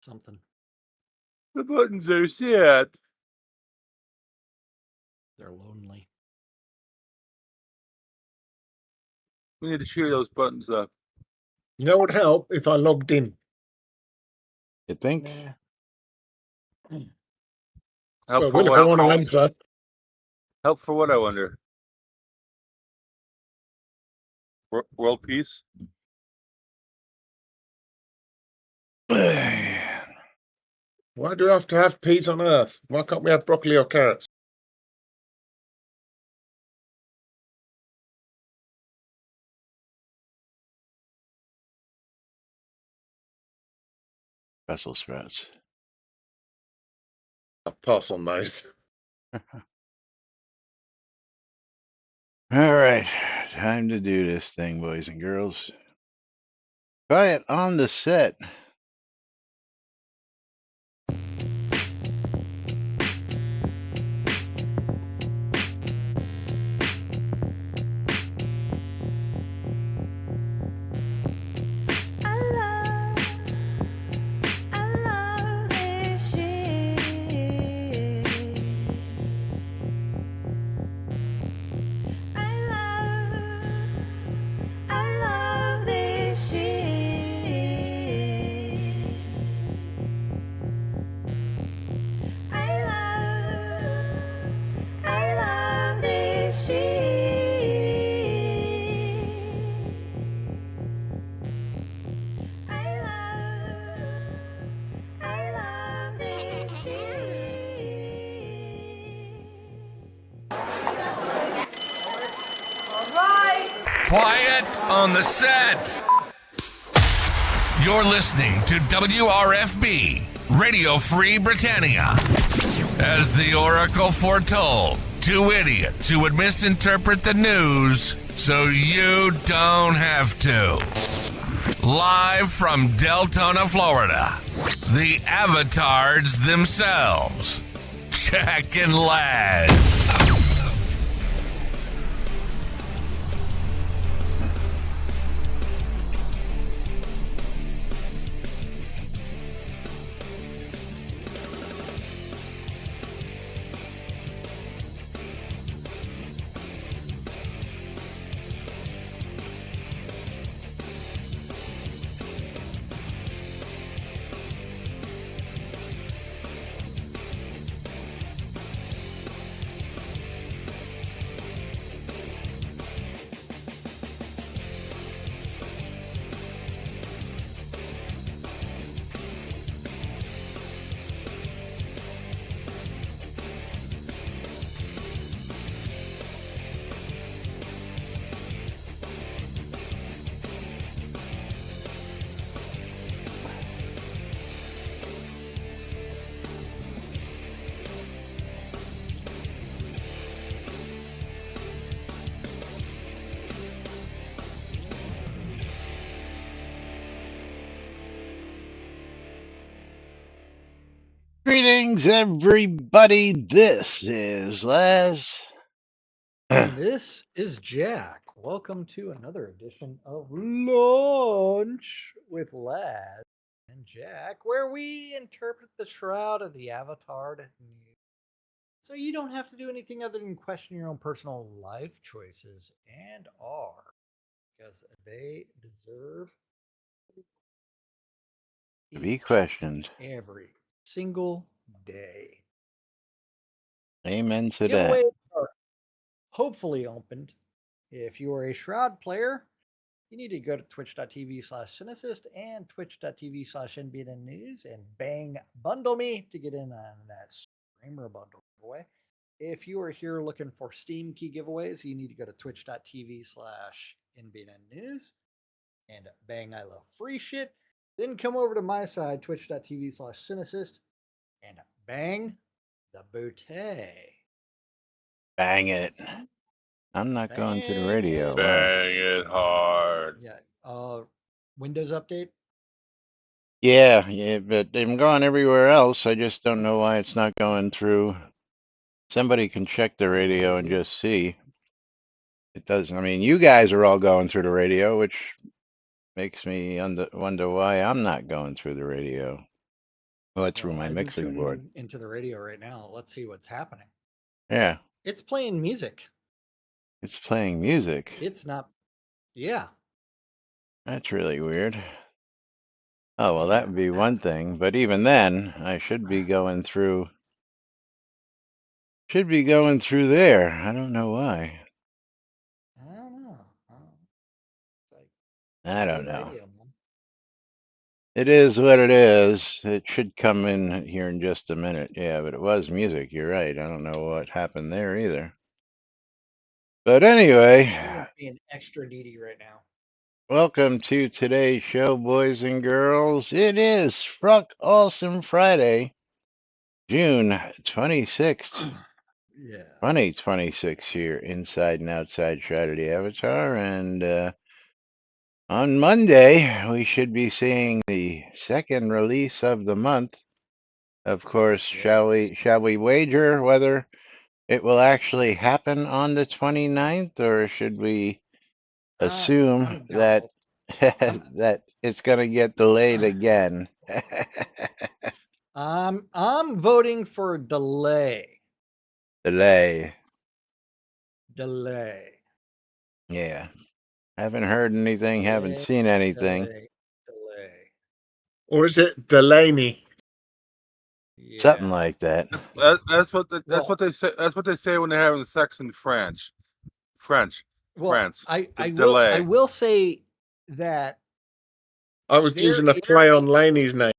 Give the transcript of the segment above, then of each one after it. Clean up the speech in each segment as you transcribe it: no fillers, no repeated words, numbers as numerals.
something. The buttons are sad. They're lonely. We need to cheer those buttons up. You know what would help if I logged in? You think? Nah. Help Well, for will if what? I want to answer. Help for what, I wonder? World peace? Why do I have to have peas on Earth? Why can't we have broccoli or carrots? Brussels sprouts. I'll pass on those. All right, time to do this thing, boys and girls. Quiet on the set. Quiet on the set. You're listening to WRFB, Radio Free Britannia. As the Oracle foretold, two idiots who would misinterpret the news so you don't have to. Live from Deltona, Florida, the avatars themselves, Jack and Laz. Greetings, everybody. This is Laz. And this is Jack. Welcome to another edition of Lunch with Laz and Jack, where we interpret the Shroud of the Avatar to news. So you don't have to do anything other than question your own personal life choices and are, because they deserve To be each questioned. and every single day. Amen to that. Giveaways are hopefully opened. If you are a Shroud player, you need to go to twitch.tv/Cynicist and twitch.tv/NBNN News and bang bundle me to get in on that streamer bundle giveaway. If you are here looking for Steam key giveaways, you need to go to twitch.tv/NBNN News and bang I love free shit. Then come over to my side, twitch.tv/Cynicist and bang the booty. Bang it. I'm not going to the radio. Bang Wow. Bang it hard. Yeah. Windows update. Yeah, but I'm going everywhere else. I just don't know why it's not going through. Somebody can check the radio and just see. It doesn't. I mean, you guys are all going through the radio, which makes me wonder why I'm not going through the radio. Oh, it's through Well, my I've been mixing board. tuning into the radio right now. Let's see what's happening. Yeah, It's playing music. it's playing music. It's not. Yeah. That's really weird. Oh, well, that Yeah. would be one thing. But even then, I should be going through there. I don't know why. I don't know. It's like I don't good know. radio, man. It is what it is. It should come in here in just a minute. Yeah, but it was music. You're right. I don't know what happened there either. But Yeah, anyway, Keelan's being extra needy right now. welcome to today's show, boys and girls. It is Fruck Awesome Friday, June 26th, Yeah. 2026 here inside and outside Shroud of the Avatar. And on Monday, we should be seeing the second release of the month. Of course, Yes. shall we wager whether it will actually happen on the 29th, or should we assume I'm that doubtful. I'm that it's going to get delayed again? I'm voting for delay. Delay. Delay. Yeah. Haven't heard anything, haven't Delay. seen anything. Delay. Or is it Delaney? Something Yeah. like that. That's what that's Well, what they say. That's what they say when they're having sex in French. France. I Delay. will say that I was there using a is play on Laney's name.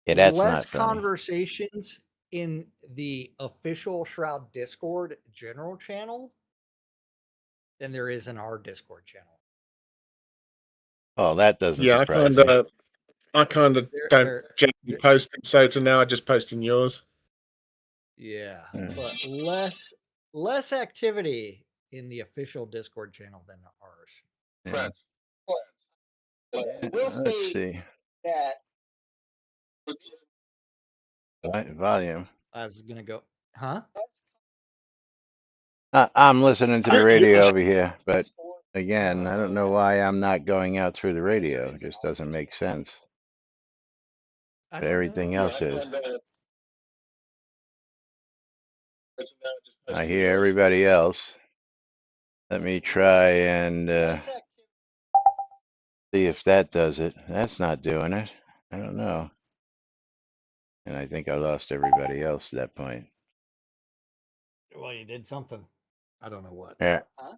Yeah, that's less not funny. conversations in the official Shroud Discord general channel than there is in our Discord channel. Oh, that doesn't Yeah, surprise me. I kind of There- don't there- generally there- post in Sota now. I just post in yours. Yeah, Mm. but less activity in the official Discord channel than ours. Yeah. Will Let's say see. that Volume. I was gonna go, huh? I'm listening to the Yeah. radio over here, but again, I Oh, don't know why I'm not going out through the radio. It just doesn't make sense. I But don't everything know. else is. I hear everybody else. Let me try and see if that does it. That's not doing it. I don't know. And I think I lost everybody else at that point. Well, you did something. I don't know what. Yeah. Huh?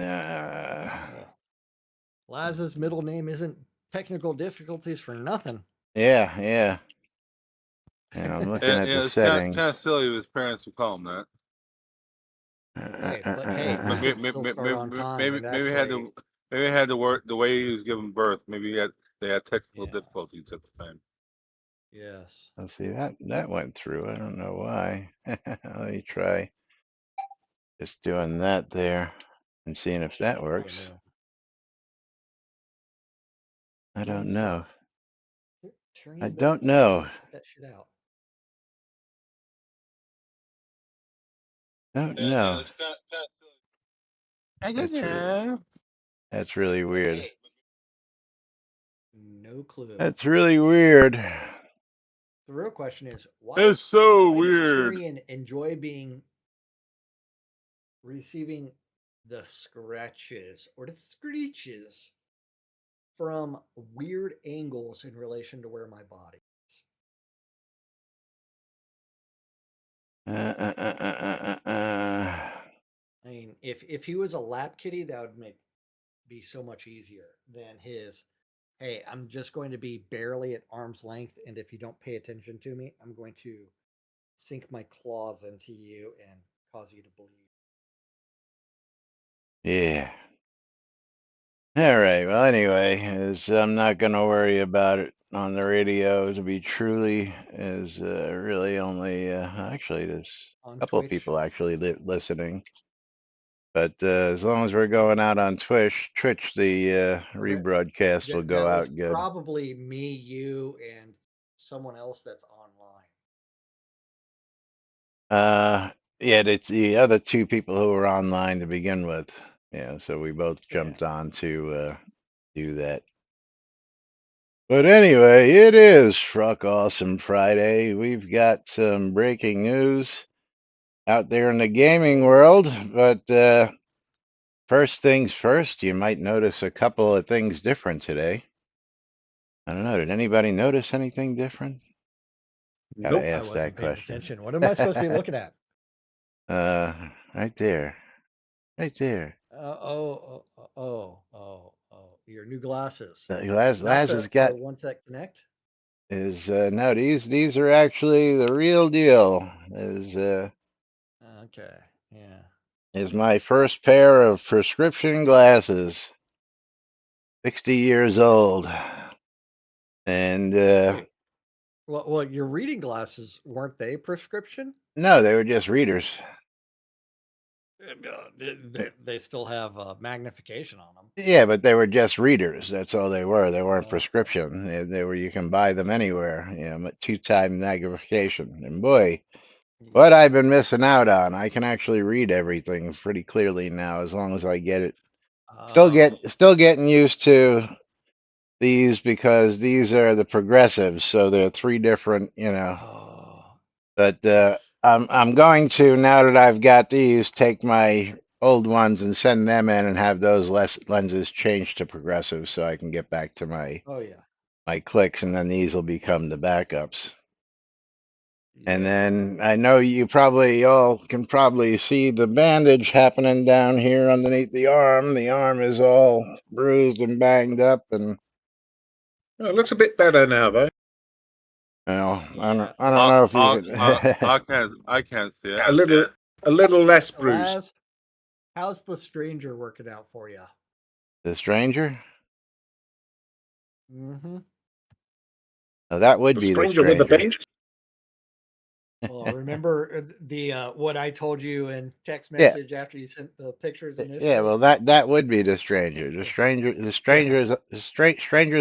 Uh, Laz's middle name isn't technical difficulties for nothing. yeah. And I'm looking at the It's settings. kind of silly if his parents would call him that. Hey, we Maybe can still start on time. And maybe had actually, the word the way he was giving birth. Maybe they had technical Yeah. difficulties at the time. yes. Let's see, that went through. I don't know why. Let me try just doing that there and seeing if that works. I Doing don't know. stuff. Tyrion, I don't know. cut that shit out. Don't know. I don't know. That's really weird. No clue. That's really weird. The real question is, why? It's so why weird. Does Tyrion enjoy receiving the scratches or the screeches from weird angles in relation to where my body is? I mean, if he was a lap kitty, that would be so much easier than his. Hey, I'm just going to be barely at arm's length, and if you don't pay attention to me, I'm going to sink my claws into you and cause you to bleed. Yeah. All right. Well, anyway, I'm not going to worry about it on the radio. To be truly, is really only actually there's On a couple of Twitch, people actually listening. But as long as we're going out on Twitch, the rebroadcast will go that was out good. probably me, you, and someone else that's online. Yeah, it's the other two people who were online to begin with. Yeah, so we both jumped on to do that. But anyway, it is Truck Awesome Friday. We've got some breaking news out there in the gaming world. But first things first, you might notice a couple of things different today. I don't know. Did anybody notice anything different? Gotta Nope. I ask that wasn't paying question. attention. What am I supposed to be looking at? Right there. Right there. Your new glasses. Not Laz has the got ones that connect. is no, these are actually the real deal. Okay. Yeah. Is my first pair of prescription glasses. 60 years old. And Wait. Well, your reading glasses weren't they prescription? no, they were just readers. They still have magnification on them. Yeah, but they were just readers. That's all they were. They weren't Okay. prescription. They were, you can buy them anywhere. Two-time magnification. And boy, what I've Yeah. been missing out on. I can actually read everything pretty clearly now as long as I get it. Oh. Still getting used to these because these are the progressives, so they're three different, Oh. But I'm going to, now that I've got these, take my old ones and send them in and have those lenses changed to progressive so I can get back to Oh yeah. my clicks, and then these will become the backups. And Yeah. then I know you probably all can probably see the bandage happening down here underneath the arm. The arm is all bruised and banged up, and Oh, it looks a bit better now, though. Yeah. I don't know if you I can't see it. A little less bruised. Laz, how's the stranger working out for you? the stranger. Mm-hmm. Oh, that would The be the stranger with the stranger. bench. Well, remember the what I told you in text Yeah. message after you sent the pictures Yeah, initially? well, that would be the stranger. Stranger's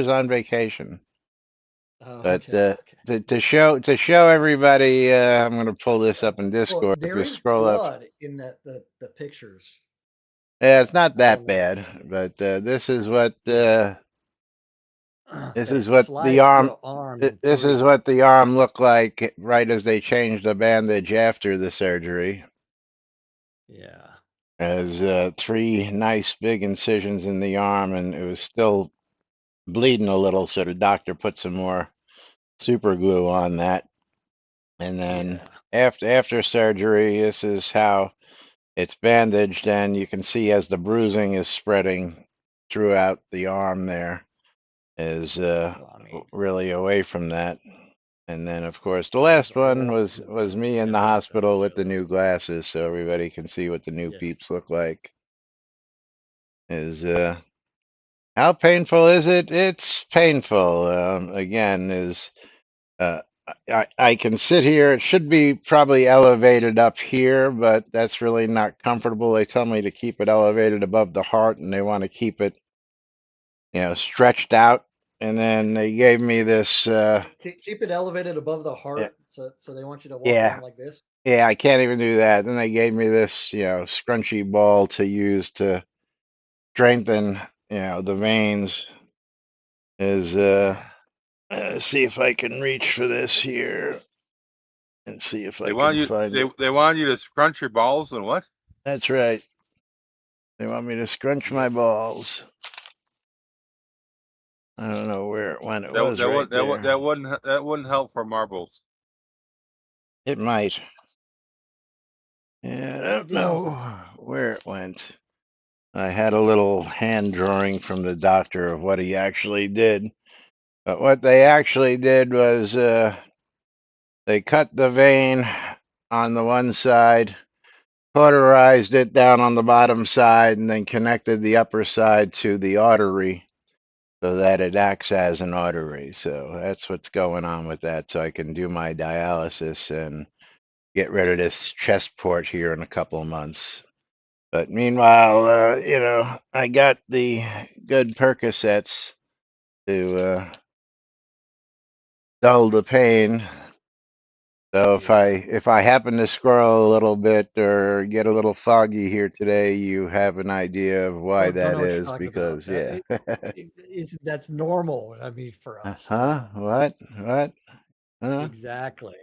on vacation. Oh, But okay. to show everybody, I'm going to pull this up in Well, Discord. If there you is scroll up, blood in the pictures. yeah, it's not I don't that know. bad. But this is what Yeah. this They is what the sliced arm. the arm in This is three. what the arm looked like right as they changed the bandage after the surgery. Yeah. As three nice big incisions in the arm, and it was still bleeding a little, so the doctor put some more super glue on that. And then Yeah. after surgery, this is how it's bandaged, and you can see as the bruising is spreading throughout the arm there is Well, I mean, really away from that. And then of course the yeah, there's last a one whole was bunch of me in the evidence that hospital with the shows. new glasses, so everybody can see what the new Yes. peeps look like. Is how painful is it? It's painful. Again, is uh, I can sit here. It should be probably elevated up here, but that's really not comfortable. They tell me to keep it elevated above the heart, and they want to keep it, stretched out. And then they gave me this. Keep it elevated above the Yeah, heart, so they want you to walk yeah, around like this. yeah. I can't even do that. Then they gave me this, scrunchy ball to use to strengthen, the veins. Is Yeah. see if I can reach for this here and see if They I want can you. find it. They want you to scrunch your balls and what? That's right. They want me to scrunch Yeah. my balls. I don't know where it went. It That was right there. that wouldn't help for marbles. It might. Yeah, I Maybe don't do something. know where it went. I had a little hand drawing from the doctor of what he actually did. But what they actually did was they cut the vein on the one side, cauterized it down on the bottom side, and then connected the upper side to the artery so that it acts as an artery. So that's what's going on with that. So I can do my dialysis and get rid of this chest port here in a couple of months. But meanwhile, I got the good Percocets to dull the pain. So Yeah. if I happen to scroll a little bit or get a little foggy here today, you have an idea of why Oh, don't that know what you're is talking about. because yeah. That's normal. I mean, for us. Huh? Yeah. What? What? Huh? Exactly.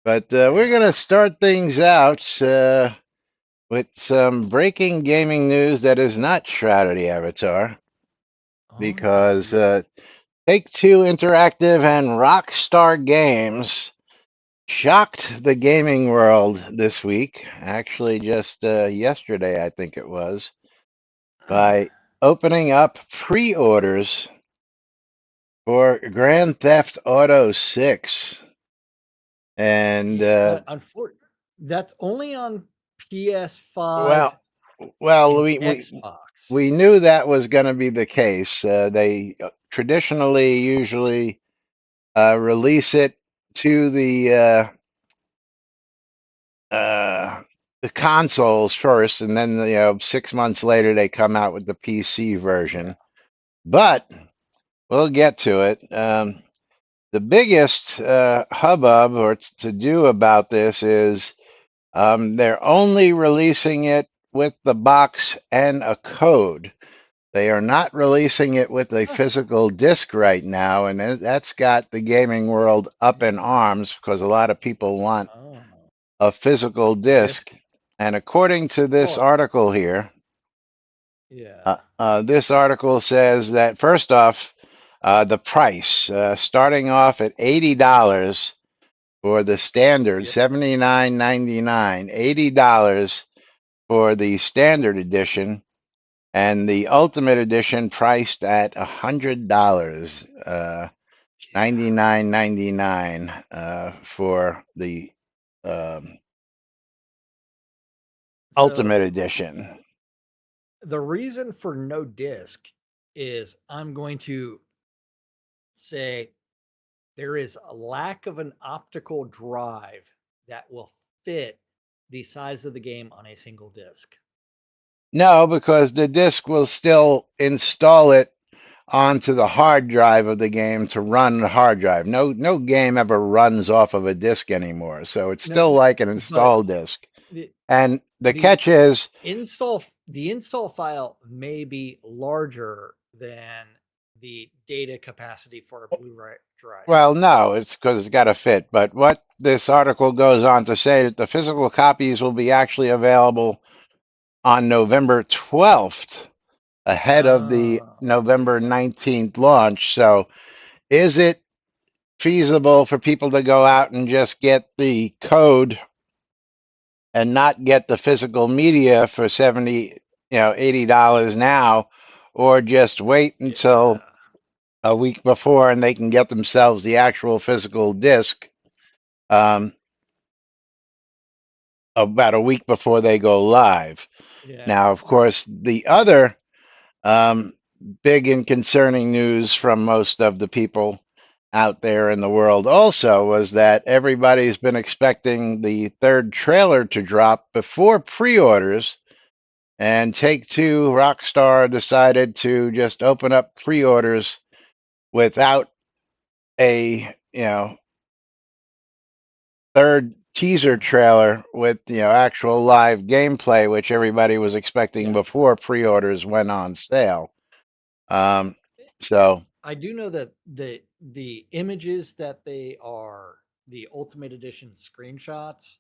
But we're Yeah. gonna start things out with some breaking gaming news that is not Shrouded Avatar Oh, because yeah. Take-Two Interactive and Rockstar Games shocked the gaming world this week. Actually, just yesterday, I think it was, by opening up pre-orders for Grand Theft Auto 6. And Yeah. Unfortunately, that's only on PS5 well, well, and we Xbox. we knew that was going to be the case. They traditionally usually release it to uh, the consoles first, and then 6 months later they come out with the PC Yeah. version. But we'll get to it. The biggest hubbub or to do about this is they're only releasing it with the box and a code. They are not releasing it with a Huh. physical disc right now, and that's got the gaming world up in Yeah. arms because a lot of people want Oh, a physical the disc. disc. And according to this Well, article here, yeah. this article says that first off, the price starting off at $80 for the standard, Yep. $79.99, $80 for the standard edition, and the ultimate edition priced at $100, Yeah. 99.99 for the um, So ultimate edition. the reason for no disc is I'm going to say there is a lack of an optical drive that will fit the size of the game on a single disc. No, because the disc will still install it onto the hard drive of the game to run the hard drive. No game ever runs off of a disc anymore, so it's No, still like an but install disc. the And the the catch is, install file may be larger than the data capacity for a Blu-ray drive. well, no, it's because it's got to fit. But what this article goes on to say that the physical copies will be actually available on November 12th, ahead of the Oh, November okay. 19th launch. So, is it feasible for people to go out and just get the code and not get the physical media for 70, $80 now, or just wait until Yeah. a week before and they can get themselves the actual physical disc um, about a week before they go live. Yeah. Now, of course, the other um, big and concerning news from most of the people out there in the world also was that everybody's been expecting the third trailer to drop before pre-orders, and Take Two Rockstar decided to just open up pre-orders without a third teaser Uh, trailer with actual live gameplay, which everybody was expecting yeah. before pre-orders went on sale. Um, so I do know that the images that they are the Ultimate Edition screenshots,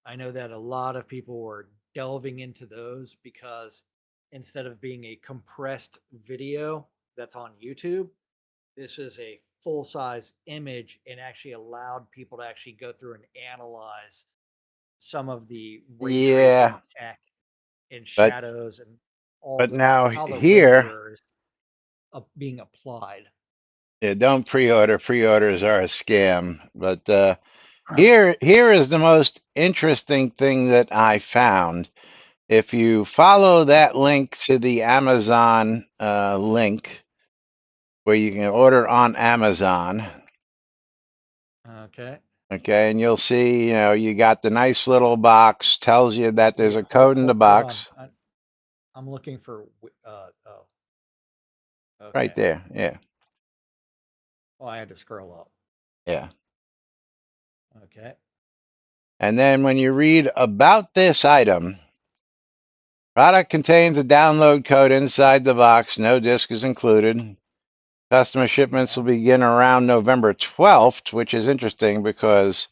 I know that a lot of people were delving into those because instead of being a compressed video that's on YouTube, this is a full size image and actually allowed people to actually go through and analyze some of the ray tracing yeah, tech and but shadows and all but the now how the here, renderers being applied. yeah, don't pre-order. Pre-orders are a scam. But here is the most interesting thing that I found. If you follow that link to the Amazon link where you can order on Amazon, Okay. okay, and you'll see, you got the nice little box, tells you that there's Yeah, a code in the hold on. box I'm looking for oh, right okay. there. Yeah, Oh, I had to scroll up. yeah. Okay. And then when you read about this item, product contains a download code inside the box. No disc is included. Customer shipments Yeah. will begin around November 12th, which is interesting because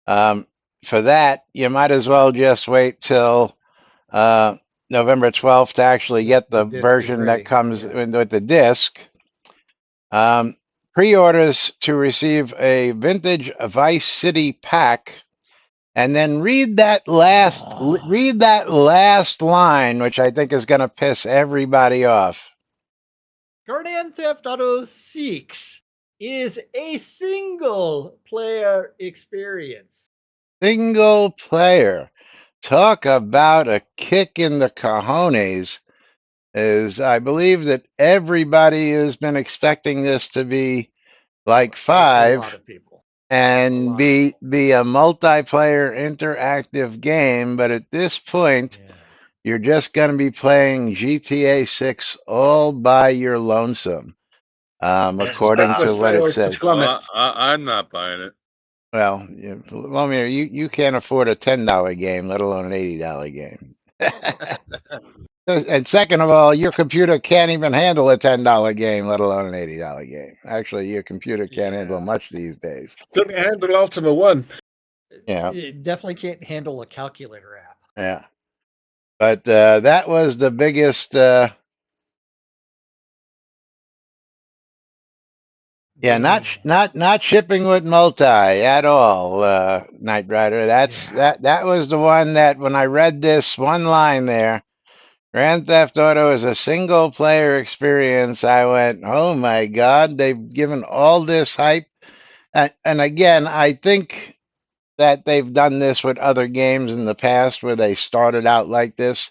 for that, you might as well just wait till November 12th to actually get The the disc is version that ready. comes Yeah. with the disc. Pre-orders to receive a vintage Vice City pack, and then read that last line, which I think is going to piss everybody off. Grand Theft Auto 6 is a single player experience. Single player. Talk about a kick in the cojones. Is I believe that everybody has been expecting this to be like A lot five of people. A and lot of be people. a multiplayer interactive game, but at this point, Yeah. you're just going to be playing GTA 6 all by your lonesome, according Expect the to what it sales to says. plummet. I'm not buying it. Well, Lumir, you can't afford a $10 game, let alone an $80 game. And second of all, your computer can't even handle a $10 game, let alone an $80 game. Actually, your computer can't handle Yeah. much these days. Couldn't handle Ultima 1. Yeah, It definitely can't handle a calculator app. yeah. But that was the biggest. Yeah, Gaming. not shipping with multi at all, Knight Rider. Yeah. That was the one that when I read this one line there, Grand Theft Auto is a single player experience. I went, oh my God, they've given all this hype. And again, I think that they've done this with other games in the past where they started out like this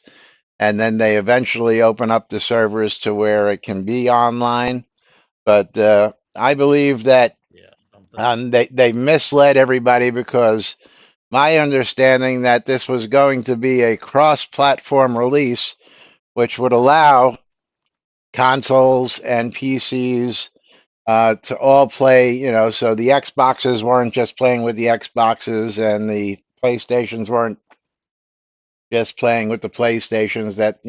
and then they eventually open up the servers to where it can be online. But I believe that Yeah. Something. they misled everybody because my understanding that this was going to be a cross-platform release, which would allow consoles and PCs to all play. So the Xboxes weren't just playing with the Xboxes, and the PlayStations weren't just playing with the PlayStations. That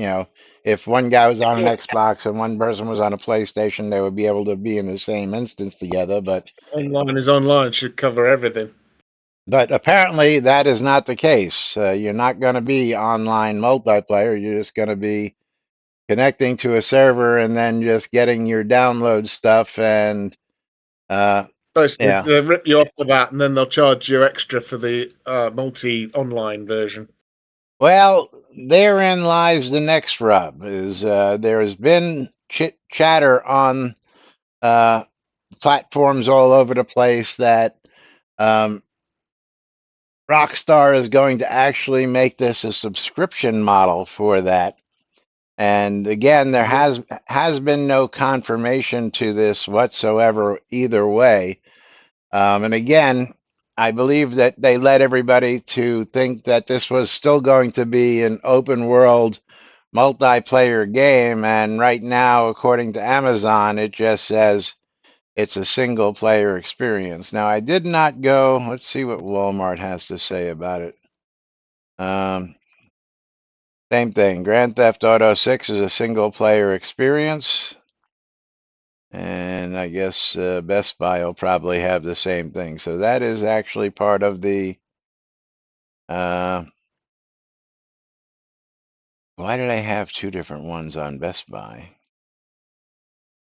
if one guy was on an Xbox and one person was on a PlayStation, they would be able to be in the same instance together. Online is online, should cover everything. But apparently that is not the case. You're not going to be online multiplayer. You're just going to be connecting to a server and then just getting your download stuff. And Basically, yeah, they rip you off for that, and then they'll charge you extra for the multi-online version. well, therein lies the next rub. Is there has been chatter on uh, platforms all over the place that um, Rockstar is going to actually make this a subscription model for that. And again, there Yep. has been no confirmation to this whatsoever either way. And again, I believe that they led everybody to think that this was still going to be an open world multiplayer game. And right now, according to Amazon, it just says it's a single player experience. Now, I did not go, let's see what Walmart has to say about it. Um, Same thing. Grand Theft Auto 6 is a single player experience. And I guess Best Buy will probably have the same thing. So that is actually part of the. Uh, why did I have two different ones on Best Buy?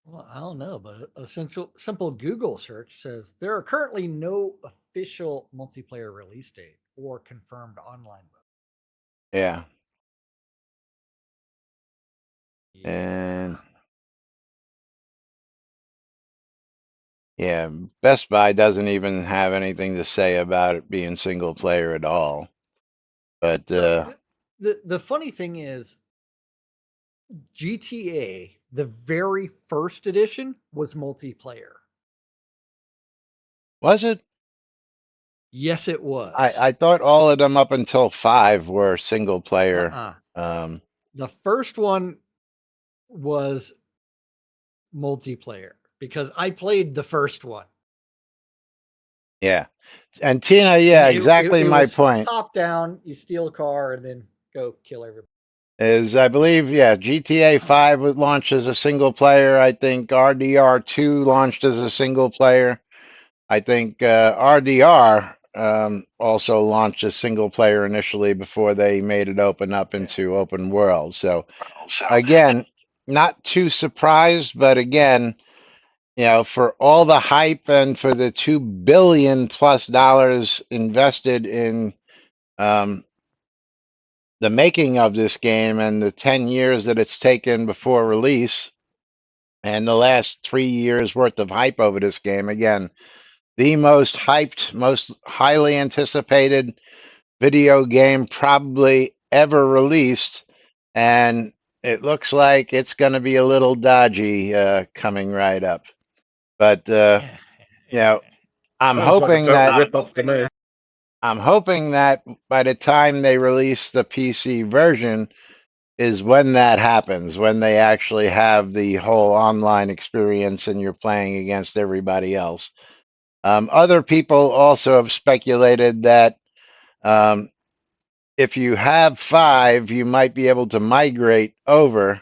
Well, I don't know, but a simple Google search says there are currently no official multiplayer release date or confirmed online mode. Yeah. Yeah. And yeah, Best Buy doesn't even have anything to say about it being single player at all. But So the funny thing is GTA, the very first edition was multiplayer. was it? Yes, it was. I thought all of them up until 5 were single player. Uh-uh. Um, The first one was multiplayer because I played the first one. Yeah. And Tina, And yeah, exactly it my was point. top down. You steal a car and then go kill everybody. Is I believe, yeah, GTA 5 was launched as a single player. I think RDR 2 launched as a single player. I think RDR also launched as single player initially before they made it open up into open world. So again, not too surprised, but again, for all the hype and for the $2 billion+ invested in um, the making of this game and the 10 years that it's taken before release and the last 3 years worth of hype over this game, again, the most hyped, most highly anticipated video game probably ever released. And it looks like it's going to be a little dodgy coming right up. But, Yeah. you know, I'm Sounds like a hoping total that rip-off to me. I'm hoping that by the time they release the PC version is when that happens, when they actually have the whole online experience and you're playing against everybody else. Other people also have speculated that um, if you have 5, you might be able to migrate over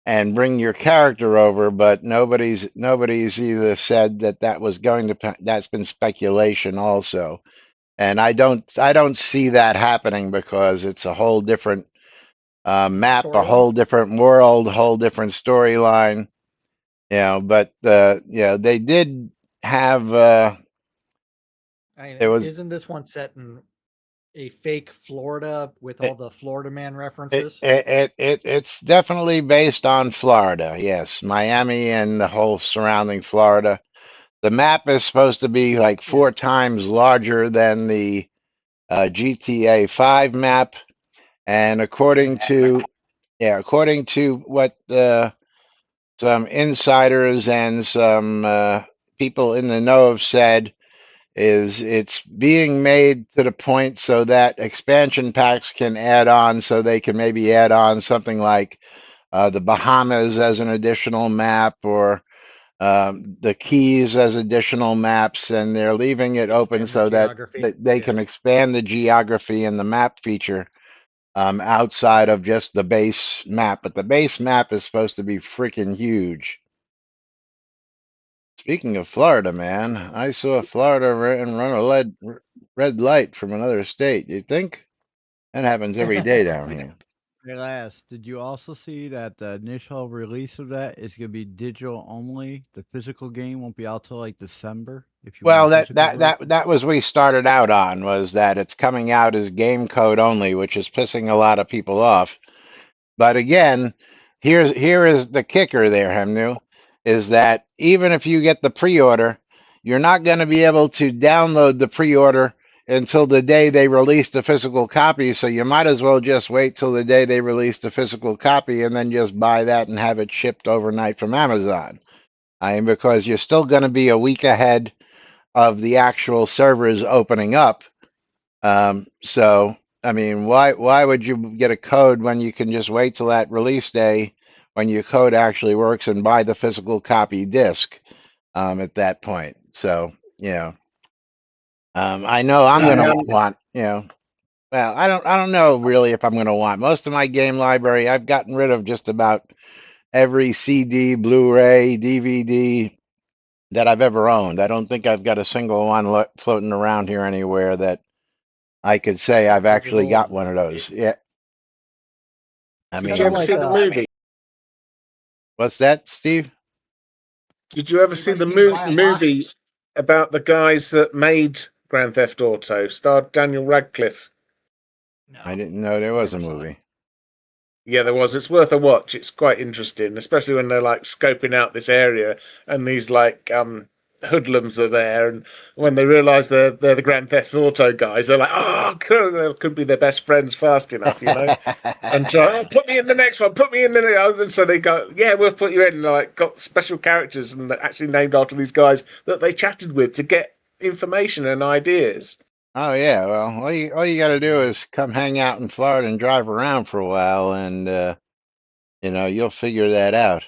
and bring your character over, but nobody's either said that that was going to. That's been speculation also, and I don't see that happening because it's a whole different map, a Storyline. whole different world, a whole different storyline. But they did have. I There mean, was isn't this one set in a fake Florida with all it, the Florida Man it, references? it's definitely based on Florida. Yes, Miami and the whole surrounding Florida. The map is supposed to be like Yeah. 4 times larger than the GTA 5 map, and according to what some insiders and some people in the know have said, is it's being made to the point so that expansion packs can add on, so they can maybe add on something like the Bahamas as an additional map, or the Keys as additional maps, and they're leaving it open Expand the so that geography. they Yeah. can expand the geography and the map feature outside of just the base map. But the base map is supposed to be freaking huge. Speaking of Florida, man, I saw Florida run a red light from another state. You think that happens every day down here? Hey, last, did you also see that the initial release of that is going to be digital only? The physical game won't be out till like December if you want a Well, that physical that that version. that was we started out on, was that it's coming out as game code only, which is pissing a lot of people off. But again, here is the kicker there, Hemnu, is that even if you get the pre-order, you're not going to be able to download the pre-order until the day they release the physical copy. So you might as well just wait till the day they release the physical copy and then just buy that and have it shipped overnight from Amazon. I mean, because you're still going to be a week ahead of the actual servers opening up. So I mean, why would you get a code when you can just wait till that release day when your code actually works and buy the physical copy disc at that point? So I know I'm Yeah, gonna want well, I don't know really if I'm gonna want most of my game library. I've gotten rid of just about every CD, Blu-ray, DVD that I've ever owned. I don't think I've got a single one floating around here anywhere that I could say The I've actually digital. got one of those. Yeah, I It's did kind you of ever mean, like see the movie? what's that, Steve? Did you ever it's see like the you can buy a box. movie about the guys that made Grand Theft Auto? Starred Daniel Radcliffe. I No, didn't know there I was a never saw it. movie. Yeah, there was. It's worth a watch. It's quite interesting, especially when they're like scoping out this area and these like hoodlums are there, and when they realise they're the Grand Theft Auto guys, they're like, oh, they could be their best friends fast enough, you know. And try, oh, put me in the next one, put me in the next one. And so they go, yeah, we'll put you in. And like got special characters and actually named after these guys that they chatted with to get information and ideas. Oh yeah, well, all you got to do is come hang out in Florida and drive around for a while, and you'll figure that out.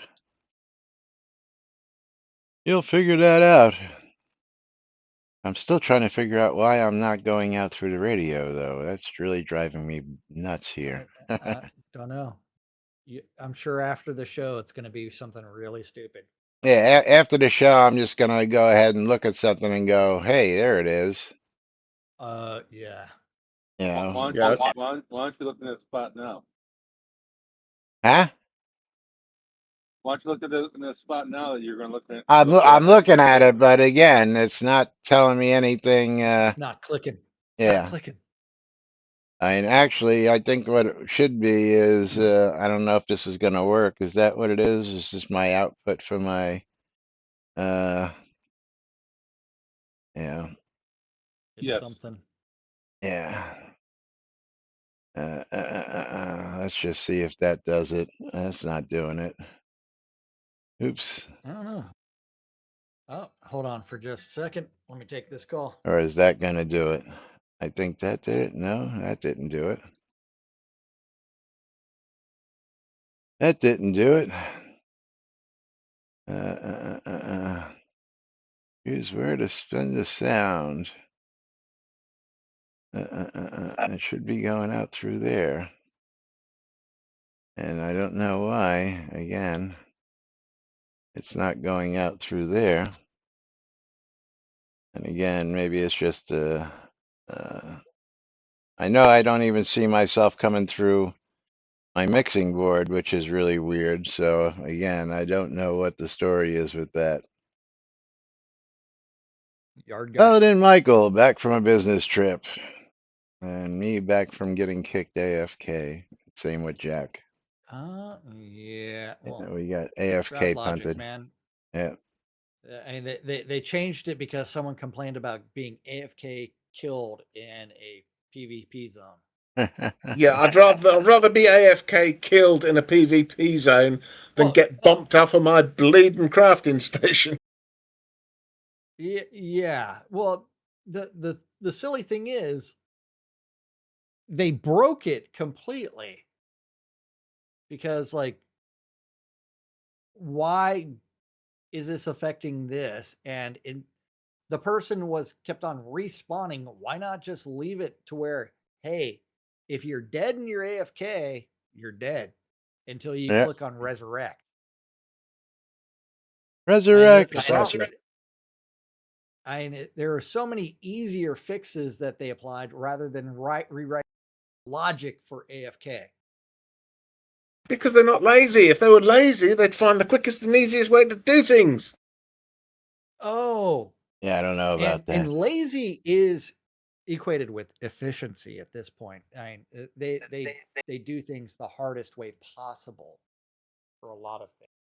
You'll figure that out. I'm still trying to figure out why I'm not going out through the radio, though. That's really driving me nuts here. Don't know. I'm sure after the show, it's going to be something really stupid. Yeah, after the show, I'm just gonna go ahead and look at something and go, "Hey, there it is." Yeah. You Why, know, why, don't Yeah. you, why don't you look at that spot now? huh? Why don't you look at that spot now that you're going to I'm looking at it, but again, it's not telling me anything. It's not clicking. It's not Yeah. clicking. I mean, actually, I think what it should be is I don't know if this is gonna work. Is that what it is? Is this my output for my uh yeah. It's Yes. something. Yeah. Let's just see if that does it. That's not doing it. Oops. I don't know. Oh, hold on for just a second. Let me take this call. Or is that going to do it? I think that did it. No, that didn't do it. That didn't do it. Here's where to spend the sound. It should be going out through there. And I don't know why, again, it's not going out through there. And again, maybe it's just I know I don't even see myself coming through my mixing board, which is really weird. So again, I don't know what the story is with that. Yard guy. Paladin Michael back from a business trip. And me back from getting kicked AFK. Same with Jack. Yeah. Well, We got Shroud AFK logic, punted. man. Yeah. I mean, they changed it because someone complained about being AFK killed in a PvP zone. Yeah, I'd rather be AFK killed in a PvP zone than get bumped off of my bleeding crafting station. Yeah. Well, the silly thing is, they broke it completely because, like, why is this affecting this? And the person was kept on respawning. Why not just leave it to where, hey, if you're dead and you're AFK, you're dead until you Yeah. click on resurrect. Resurrect. There are so many easier fixes that they applied rather than rewrite logic for AFK. Because they're not lazy. If they were lazy, they'd find the quickest and easiest way to do things. Oh, Yeah, I don't know about that. and lazy is equated with efficiency at this point. I mean, they do things the hardest way possible for a lot of things.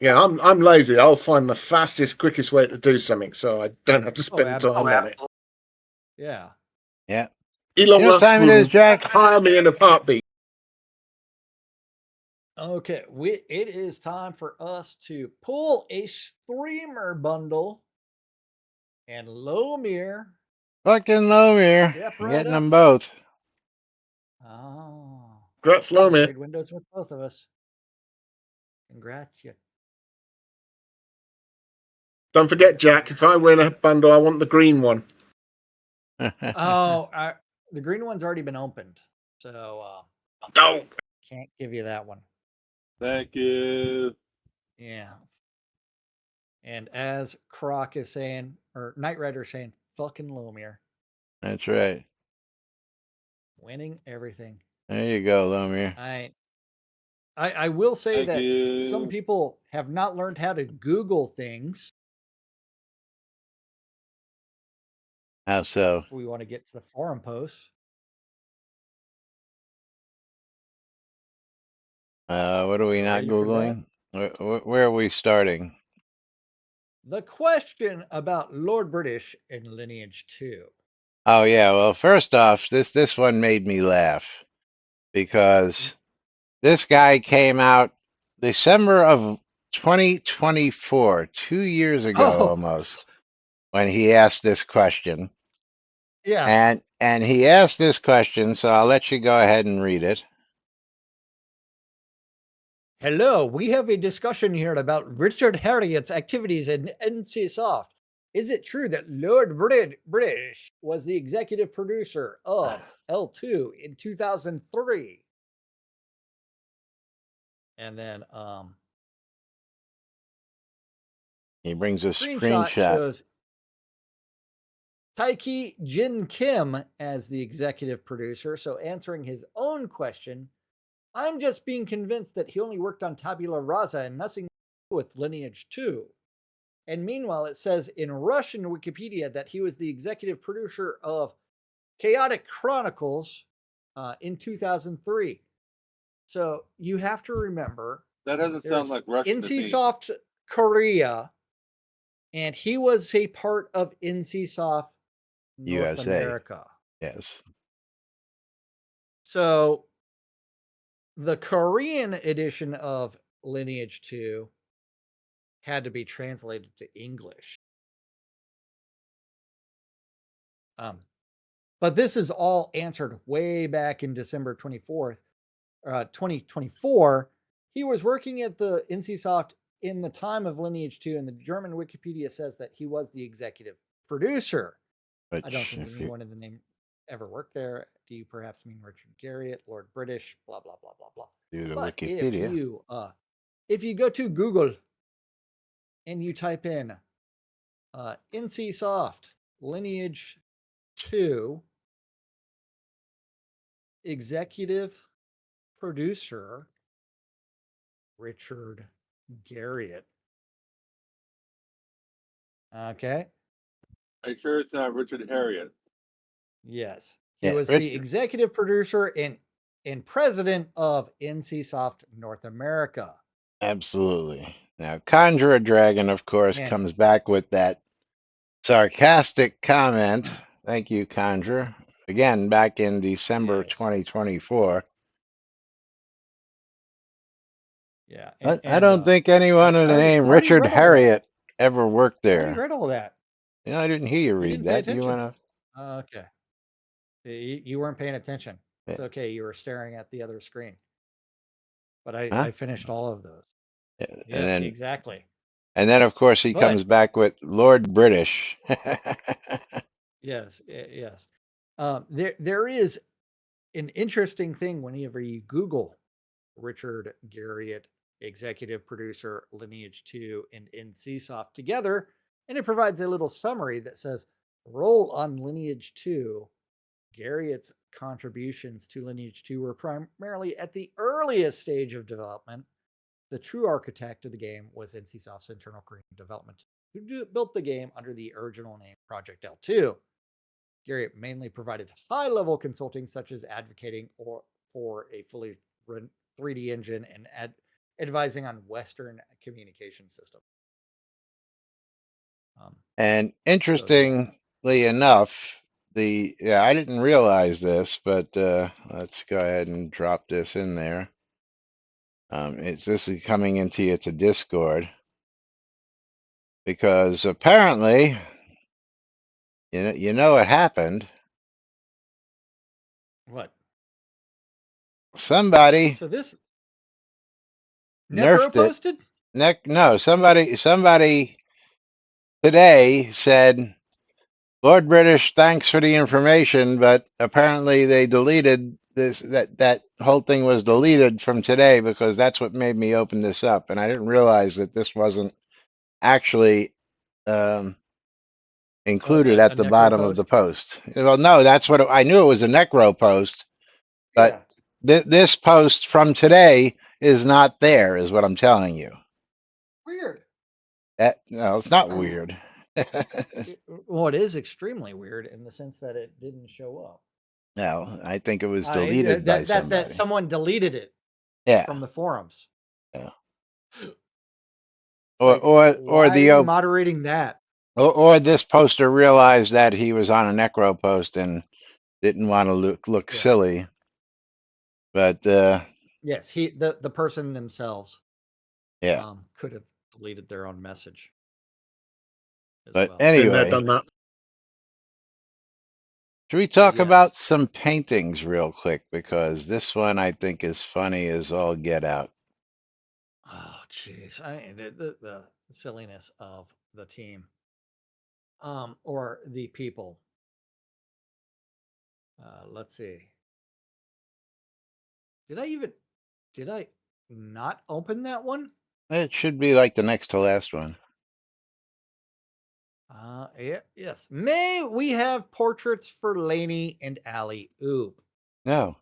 Yeah, I'm lazy. I'll find the fastest, quickest way to do something, so I don't have to spend time on it. Yeah. Yeah. Elon You know what Musk time it is, Jack? hire me in a heartbeat. Okay, it is time for us to pull a streamer bundle, and Lomir. Fucking Lomir. Step You're right getting up. them both. Oh, Congrats, Lomir. trade windows with both of us. Congrats, you. Don't forget, Jack, if I win a bundle, I want the green one. Oh, the green one's already been opened, so Don't. can't give you that one. Thank you. Yeah. And as Croc is saying, or Knight Rider is saying, fucking Lomir. That's right. Winning everything. There you go, Lomir. I will say Thank that you. some people have not learned how to Google things. How so? If we want to get to the forum posts. What are we not Ready for that? Googling? Where are we starting? The question about Lord British in Lineage 2. Oh yeah, well first off, this one made me laugh because this guy came out December of 2024, 2 years ago almost, when he asked this question. Yeah. And he asked this question, so I'll let you go ahead and read it. Hello, we have a discussion here about Richard Harriet's activities in NCSoft. Is it true that Lord British was the executive producer of L2 in 2003? And then He brings a screenshot screenshot. shows Taiki Jin Kim as the executive producer. So answering his own question, I'm just being convinced that he only worked on Tabula Rasa and nothing with Lineage 2. And meanwhile, it says in Russian Wikipedia that he was the executive producer of Chaotic Chronicles in 2003. So you have to remember That doesn't sound like Russian to me. NCSoft Korea, and he was a part of NCSoft North USA. America. Yes. So the Korean edition of Lineage 2 had to be translated to English. But this is all answered way back in December 24th, 2024. He was working at the NCSoft in the time of Lineage 2, and the German Wikipedia says that he was the executive producer. But I don't think anyone in the name ever worked there. Do you perhaps mean Richard Garriott, Lord British, blah, blah, blah, blah, blah. do the But Wikipedia. if you go to Google and you type in NCSoft Lineage 2 executive producer Richard Garriott. Okay. Are you sure it's not Richard Harriet? Yes. He Yeah, was the executive producer and president of NCSoft North America. Absolutely. Now, Conjure a Dragon, of course, And comes back with that sarcastic comment. Thank you, Conjure. Again, back in December yes. 2024. Yeah. I don't think anyone of the name I already Richard read all that. Harriott ever worked I already there. read all that. Yeah, I didn't hear you You read didn't pay that. You attention. want to? Okay. You weren't paying attention. It's Yeah. okay. You were staring at the other screen. But I Huh? finished all of those. Yeah, Yeah, exactly. and then, of course, he comes But back with Lord British. yes, yes. There is an interesting thing whenever you Google Richard Garriott, executive producer, Lineage 2, and NCSoft together, and it provides a little summary that says, role on Lineage 2. Garriott's contributions to Lineage 2 were primarily at the earliest stage of development. The true architect of the game was NCSoft's internal Korean development, who built the game under the original name Project L2. Garriott mainly provided high-level consulting, such as advocating for a fully 3D engine and advising on Western communication system. And interestingly enough, I didn't realize this, but let's go ahead and drop this in there. This is coming into you to Discord because apparently, you know what happened. What? Somebody So this nerfed Necro posted? No, somebody today said, Lord British, thanks for the information, but apparently they deleted this. That whole thing was deleted from today because that's what made me open this up, and I didn't realize that this wasn't actually included A at the Necro bottom of the post. Well, no, that's what I knew. It was a Necro post, but this post from today is not there. Is what I'm telling you. Weird. No, it's not weird. Well, it is extremely weird in the sense that it didn't show up. No, I think it was deleted by somebody. That someone deleted it. Yeah. From the forums. Yeah. Why or are you moderating that? Or this poster realized that he was on a Necro post and didn't want to look silly. But yes, the person themselves could have deleted their own message. But anyway, done that. Should we talk about some paintings real quick? Because this one I think is funny as all get out. Oh, jeez. The silliness of the team. or the people. Let's see. Did I not open that one? It should be like the next to last one. Yes. May we have portraits for Laney and Alley Oop? No.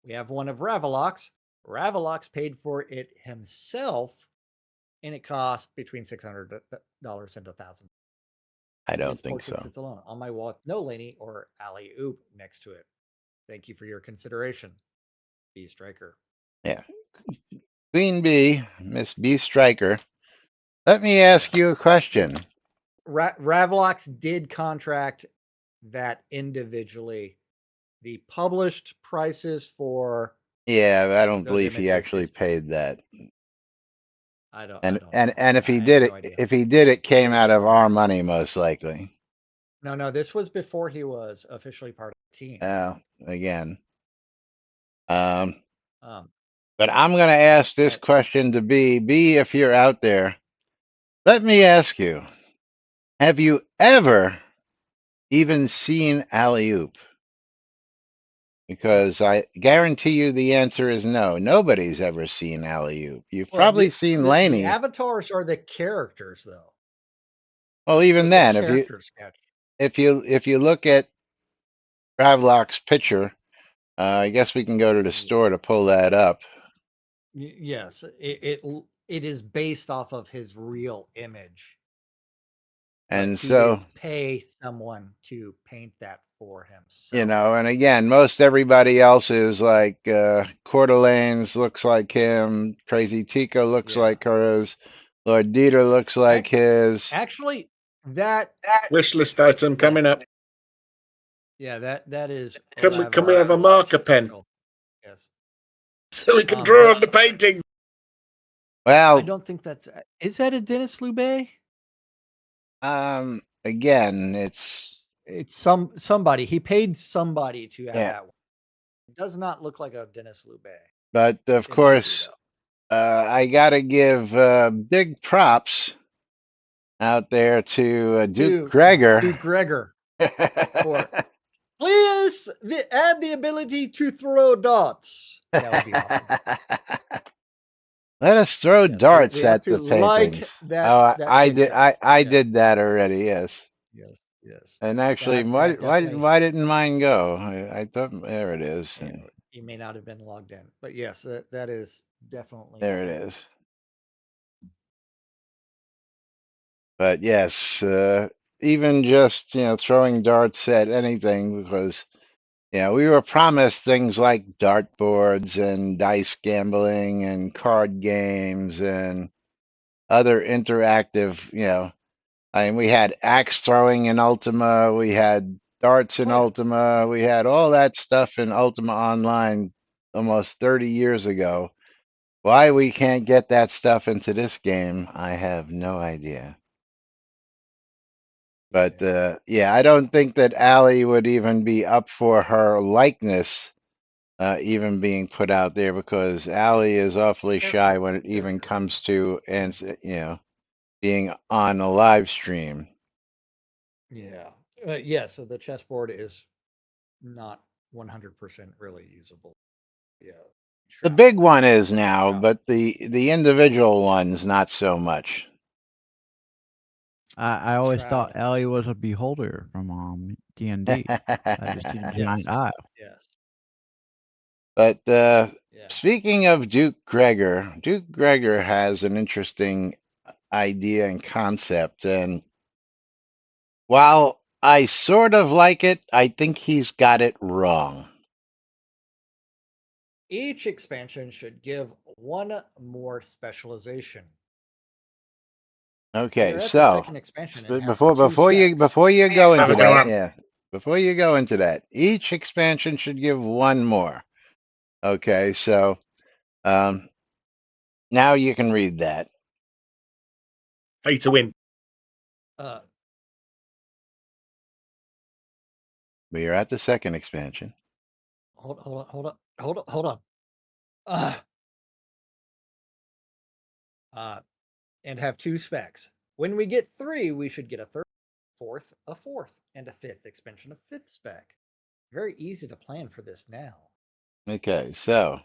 We have one of Ravalox. Ravalox paid for it himself, and it cost between $600 and $1,000. I don't His think portrait so. sits alone on my wall with no Laney or Alley Oop next to it. Thank you for your consideration, B Striker. Yeah. Queen Bee, Miss B Striker. Let me ask you a question. Ravlox did contract that individually. The published prices for Yeah, I don't those believe he images actually is paid that. I don't And know. if he I have did no it, idea. if he did, it came It out was of our money most likely. no. This was before he was officially part of the team. Again. Um, But I'm going to ask this question to B. B, if you're out there, let me ask you: have you ever even seen Alley Oop? Because I guarantee you the answer is no. Nobody's ever seen Alley Oop. You've well, probably seen the Laney. avatars are the characters, though. Well, So even it's a then, character sketch. if you look at Ravlock's picture, I guess we can go to the store to pull that up. Yes, it is based off of his real image. And but he so, did pay someone to paint that for himself. you know, and again, most everybody else is like Coeur d'Alene's looks like him, Crazy Tika looks like hers, Lord Dieter looks like his. Actually, that Wish list item coming up. Yeah, that is. Can we have a marker pen? Yes. So we can draw on the painting. Well, I don't think that's. Is that a Dennis Lubet? Again, it's somebody. He paid somebody to have that one. It does not look like a Dennis Lubet. But of course, I gotta give big props out there to Duke Gregor. Duke Gregor. For please add the ability to throw darts. That would be awesome. Let us throw darts we have at to the paintings. like that. I did. I did that already. Yes. Yes. And actually, why didn't mine go? I thought there it is. You may not have been logged in, but yes, that is definitely there. It is. But yes, even just throwing darts at anything, because we were promised things like dartboards and dice gambling and card games and other interactive. I mean, we had axe throwing in Ultima, we had darts in Ultima, we had all that stuff in Ultima Online almost 30 years ago. Why we can't get that stuff into this game, I have no idea. But I don't think that Allie would even be up for her likeness even being put out there, because Allie is awfully shy when it even comes to being on a live stream. Yeah. So the chessboard is not 100% really usable. Yeah. The big one is now, but the individual ones not so much. I always thought Ellie was a beholder from D&D. I just see the giant eye. Yes. But speaking of Duke Gregor has an interesting idea and concept, and while I sort of like it, I think he's got it wrong. Each expansion should give one more specialization. Okay, so before you go into that, before you go into that, each expansion should give one more. Okay, so now you can read that. Pay to win. We are at the second expansion. Hold on. And have 2 specs. When we get 3, we should get a third. fourth, a fourth, and a fifth expansion of fifth spec. Very easy to plan for this now. Okay, so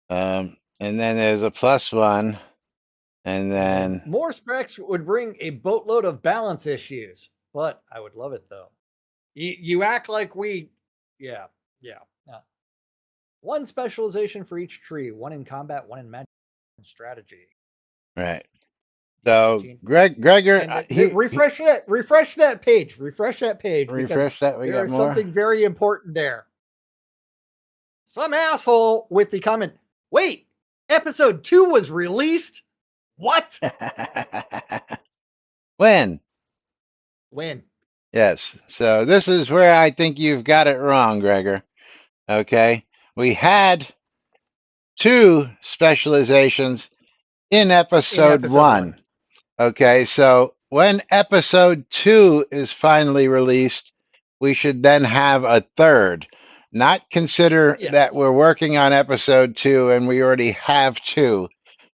and then there's a +1, and And then then more specs would bring a boatload of balance issues, but I would love it though. You act like yeah. One specialization for each tree, one in combat, one in magic and strategy. right. Yeah, So Gregor, and he refresh that page because refresh that. We there got is more. something very important there. Some asshole with the comment, wait, episode 2 was released? What? When? When? Yes. So this is where I think you've got it wrong, Gregor. Okay. We had 2 specializations in In episode episode 1. 1. Okay. So when episode 2 is finally released, we should then have a third. Not consider Yeah. that we're working on episode 2 and we already have 2,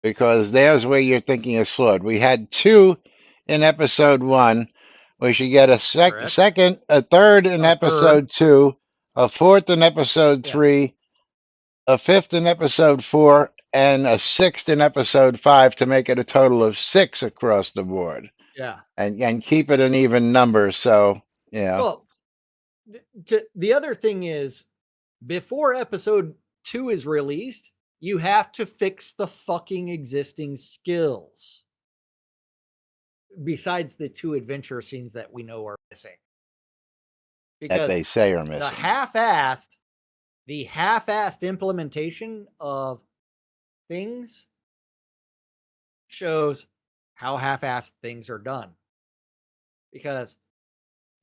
because there's where your thinking is flawed. We had 2 in episode 1. We should get a Correct. second, a third in A third. episode 2, a fourth in episode Yeah. 3, a fifth in episode 4, and a sixth in episode 5 to make it a total of 6 across the board. Yeah. And keep it an even number. So yeah. Well, the other thing is, before episode 2 is released, you have to fix the fucking existing skills. Besides the 2 adventure scenes that we know are missing. That Because they say are the missing. half-assed implementation of things shows how half-assed things are done. Because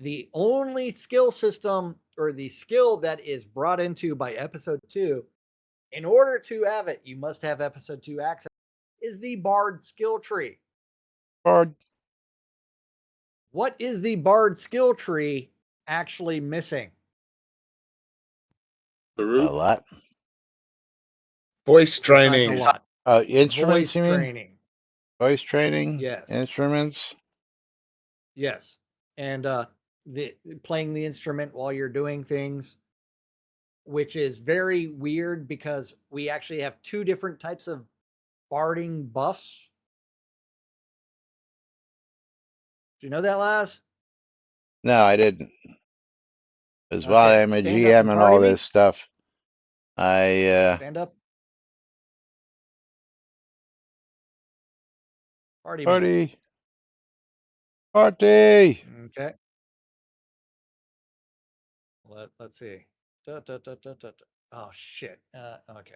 the only skill system or the skill that is brought into by episode 2, in order to have it, you must have episode 2 access, is the Bard skill tree. Bard. What is the Bard skill tree actually missing? A lot. Voice Besides training. a lot. Instruments, Voice you mean? training. Voice training? Yes. Instruments? Yes. And the playing the instrument while you're doing things, which is very weird because we actually have 2 different types of barding buffs. Do you know that, Laz? No, I didn't. Because while Okay, I'm a stand up GM and and party all me. this stuff, I Stand up. Party me. party. Okay. Let's see. Oh shit. Okay.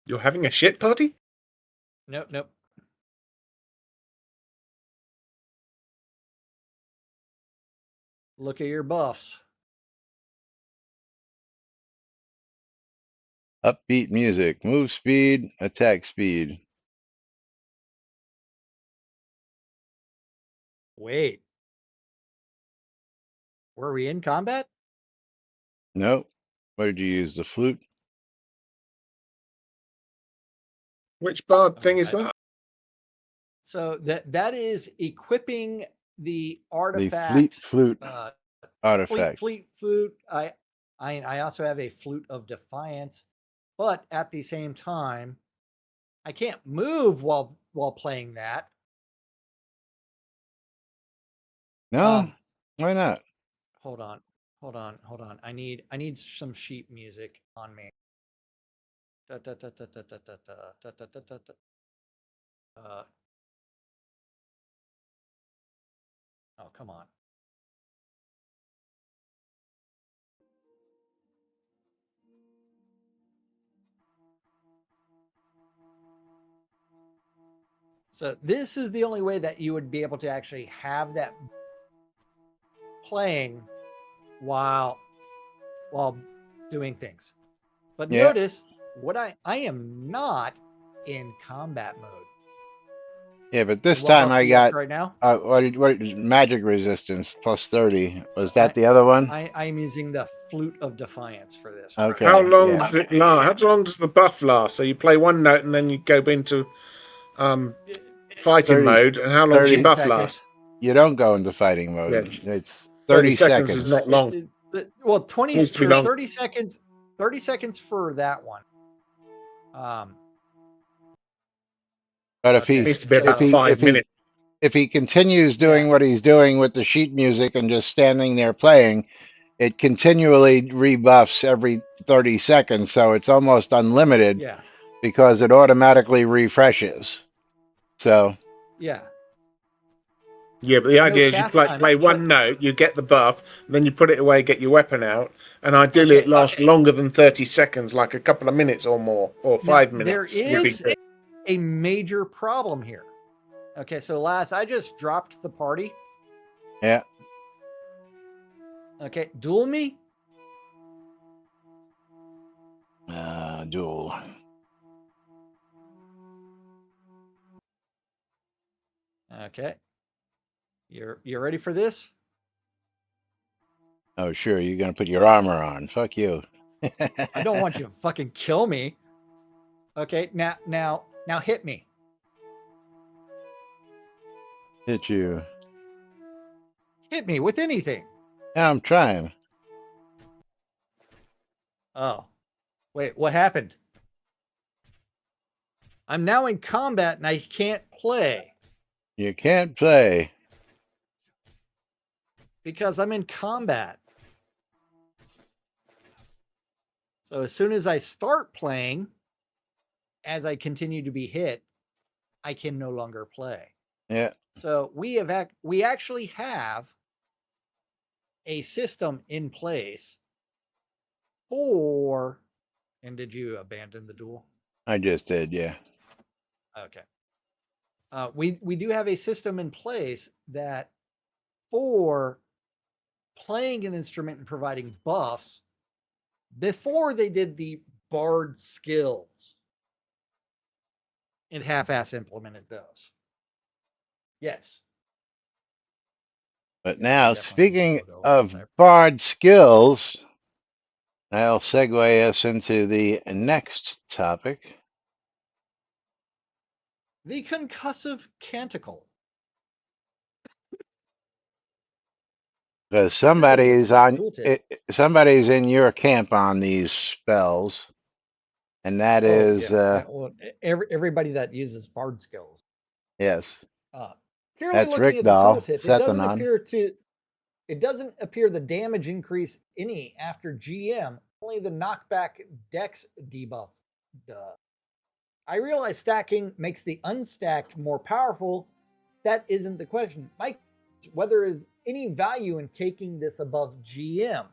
You're having a shit party? Nope. Look at your buffs. Upbeat music, move speed, attack speed. Wait. Were we in combat? Nope. What did you use? The flute? Which bard thing is that? So that is equipping the artifact. The flute artifact. Fleet flute. I also have a flute of defiance, but at the same time, I can't move while playing that. No, why not? Hold on. I need some sheep music on me. Oh, come on. So this is the only way that you would be able to actually have that playing while doing things. But Yeah. notice what I am not in combat mode. Yeah, but this What time buff I do you have got right now. what magic resistance plus 30. Was that the other one? I'm using the flute of defiance for this. Okay. How long yeah. does it last? How long does the buff last? So you play one note and then you go into fighting 30 mode, and how long does your 30 buff seconds. last? You don't go into fighting mode. Yeah. It's 30 30 seconds is seconds. not long. Well, 20 Needs to be or long. 30 seconds. 30 seconds for that one. But if Okay, It he's needs to be so- about 5 minutes. if he continues doing Yeah. what he's doing with the sheet music and just standing there playing, it continually rebuffs every 30 seconds, so it's almost unlimited Yeah. because it automatically refreshes. So Yeah. Yeah, but the No idea is you cast time, play one but- note, you get the buff, then you put it away, get your weapon out, and ideally Okay, it lasts longer than 30 seconds, like a couple of minutes or more, or Now, 5 there minutes. would be is good. a major problem here. Okay, so Lass, I just dropped the party. yeah, Okay, duel me. duel. Okay. You're ready for this? Oh, sure, you're gonna put your armor on. Fuck you. I don't want you to fucking kill me. Okay, now hit me. Hit you. Hit me with anything. Yeah, I'm trying. Oh. Wait, what happened? I'm now in combat and I can't play You can't play. because I'm in combat. So as soon as I start playing, as I continue to be hit, I can no longer play. Yeah. So we actually have a system in place for. And did you abandon the duel? I just did, yeah. Okay. We do have a system in place that for playing an instrument and providing buffs before they did the bard skills. It half-ass implemented those. Yes. But Yeah, we now, definitely need to speaking go to of overtime. bard skills, I'll segue us into the next topic. The concussive canticle. Because Can everybody look at this tooltip? somebody's in your camp on these spells, and that is Well, everybody that uses bard skills. yes, Purely that's looking Rick at the Dahl, tooltip, Sethanon. it doesn't appear the damage increase any after GM. Only the knockback dex debuff does. I realize stacking makes the unstacked more powerful. That isn't the question. My question is whether is any value in taking this above GM.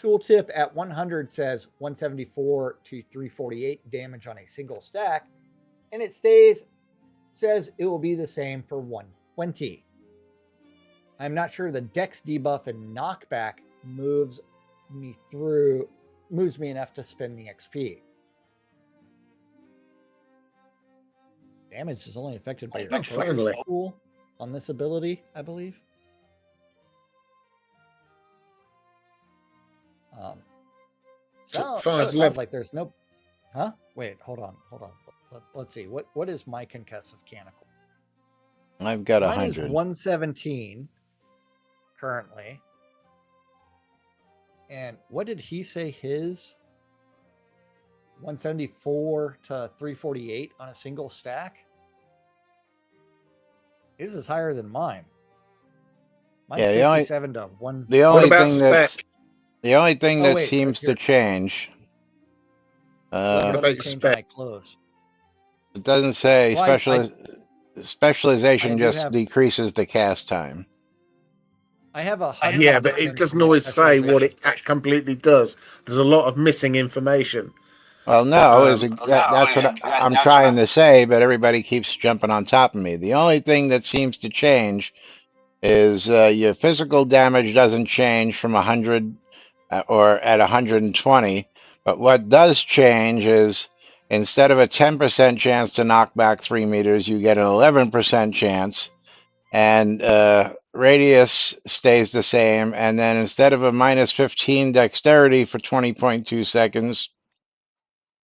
Tooltip at 100 says 174 to 348 damage on a single stack, and it says it will be the same for 120. I'm not sure the dex debuff and knockback moves me enough to spend the XP. Damage is only affected by your focus Finally. pool on this ability, I believe. So it sounds like there's no. Huh? Wait, hold on. Let's see. What is my concussive canticle? I've got Mine is 100. 117 currently. And what did he say his? 174 to 348 on a single stack? His is higher than mine. Mine's Yeah, 57 to 1. The What only about thing spec? that wait, seems here. to change. Let about me your change spec? my clothes. It doesn't say Well, specialization I do just have- decreases the cast time. I have a Yeah, but it doesn't always say what it completely does. There's a lot of missing information. Well, no, that's what I'm trying to say, but everybody keeps jumping on top of me. The only thing that seems to change is your physical damage doesn't change from 100 or at 120, but what does change is instead of a 10% chance to knock back 3 meters, you get an 11% chance, and radius stays the same, and then instead of a minus 15 dexterity for 20.2 seconds,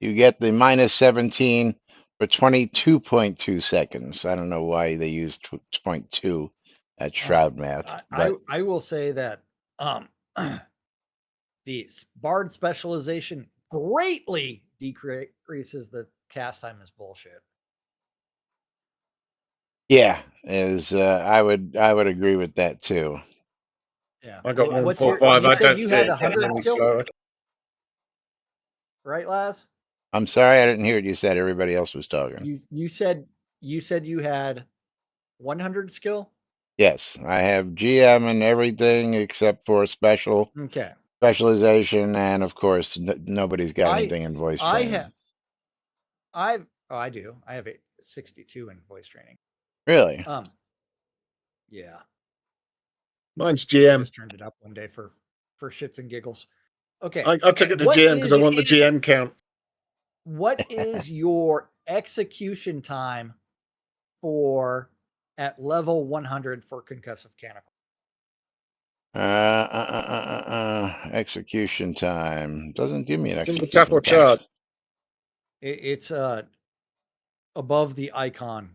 you get the minus 17 for 22.2 seconds. I don't know why they used 0.2 at Shroud math, but I will say that the Bard specialization greatly decreases the cast time is bullshit. yeah, I would agree with that too. Yeah. I got What's your? 145. You I said don't you see had it getting 100 any skill, slower. right, Laz? I'm sorry, I didn't hear what you said. Everybody else was talking. You said you had 100 skill. Yes, I have GM and everything except for Okay. specialization, and of course, nobody's got I anything in voice I training. have I do. I have a 62 in voice training. Really? Yeah. Mine's I GM. just turned it up one day for shits and giggles. Okay. I took it to What GM because I is want the GM count. what is your execution time for at level 100 for concussive canonical? Execution time doesn't give me an Single tap or execution time. charge. It's above the icon.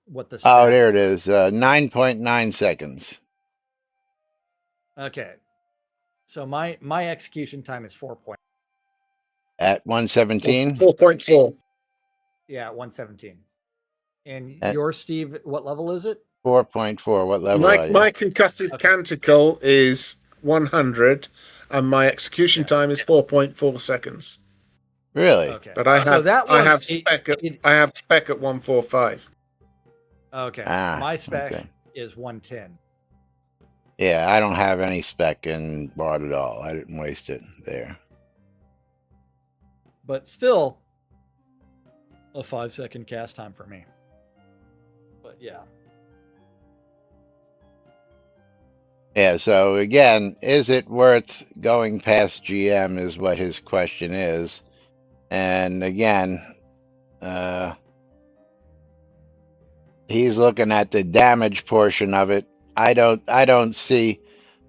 What the Oh, stat there it was. is. 9.9 seconds. Okay. So my execution time is 4 point. At 117? 4.4. Yeah, 117. And At your Steve, what level is it? 4.4. What level My are you? my concussive Okay. canticle is 100, and my execution time is 4.4 seconds. Really? Okay. But I So have that I one, have spec at I have spec at 145. okay. Ah, My spec okay. is 110. Yeah, I don't have any spec in Bard at all. I didn't waste it there. But still a 5-second cast time for me. But yeah. Yeah, so again, is it worth going past GM is what his question is. And again, he's looking at the damage portion of it. I don't see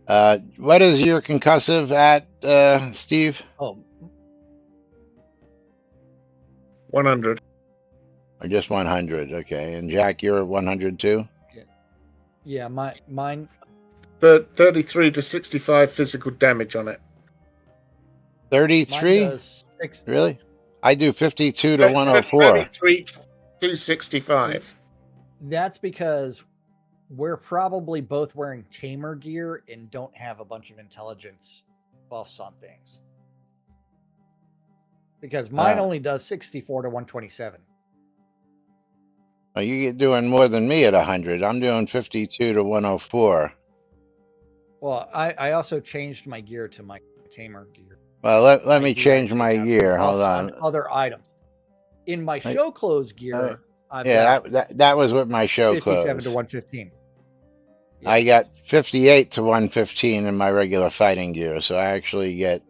what is your concussive at, Steve? Oh, 100. Or just 100? Okay. And Jack, you're at 100 too? yeah, mine 33 to 65 physical damage on it. 33? does 6. Really? I do 52 to 104. 33 to 65. That's because we're probably both wearing tamer gear and don't have a bunch of intelligence buffs on things. Because mine only does 64 to 127. Oh, you're doing more than me at 100. I'm doing 52 to 104. Well, I also changed my gear to my tamer gear. Well, let I me do change actually my have some gear. Hold buffs on. other items. In my show clothes gear, I've Yeah, got that was with my show 57 clothes. to 115. Yeah. I got 58 to 115 in my regular fighting gear, so I actually get,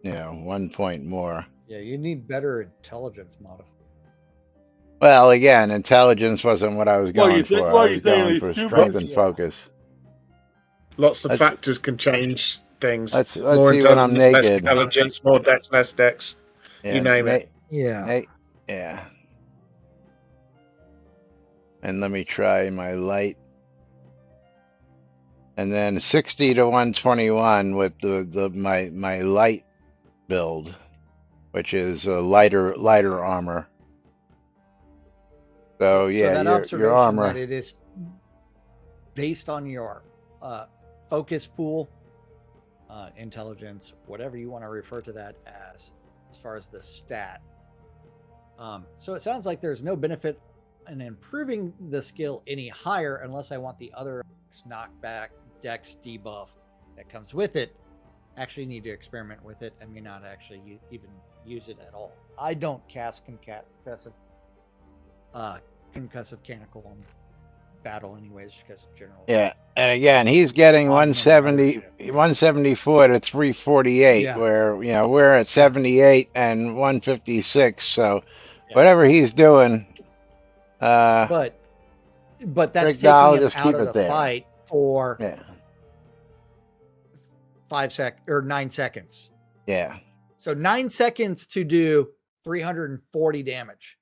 1 point more. Yeah, you need better intelligence modifier. Well, again, intelligence wasn't what I was going for. I was going for strength and Yeah. focus. Lots of Let's- factors can change things. Let's More see when I'm intelligence, less naked. intelligence, more dex, less dex. Yeah, You name it. Yeah. Yeah. And let me try my light. And then 60 to 121 with my light build, which is a lighter armor. So yeah, that your observation armor. that it is based on your focus pool, intelligence, whatever you want to refer to that as far as the stat. So it sounds like there's no benefit in improving the skill any higher unless I want the other knockback dex debuff that comes with it. Actually need to experiment with it. I may not actually even use it at all. I don't cast concussive canonical on battle anyways, because generally. Yeah, and again, he's getting Augmented other 170, shit. 174 to 348, Yeah. where we're at 78 and 156. So Yeah. whatever he's doing, But that's Rick taking Dahl, him just out keep of it the there. fight for Yeah, 9 seconds. yeah. So 9 seconds to do 340 damage.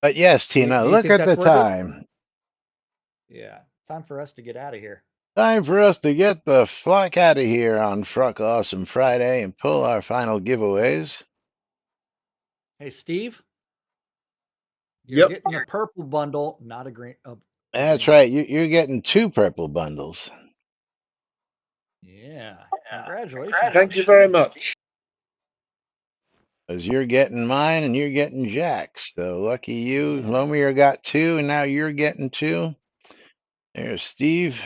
But yes, Tina, Do you look think at the that's worth it? time. Yeah. Time for us to get out of here. Time for us to get the flock out of here on Fruck Awesome Friday and pull our final giveaways. Hey, Steve, you're Yep. getting a purple bundle, not a green. A That's green right. bundle. You're getting 2 purple bundles. Yeah. Congratulations. Thank you very much. Because you're getting mine and you're getting Jack's. So lucky you. Yeah. Lomir got 2 and now you're getting 2. There's Steve.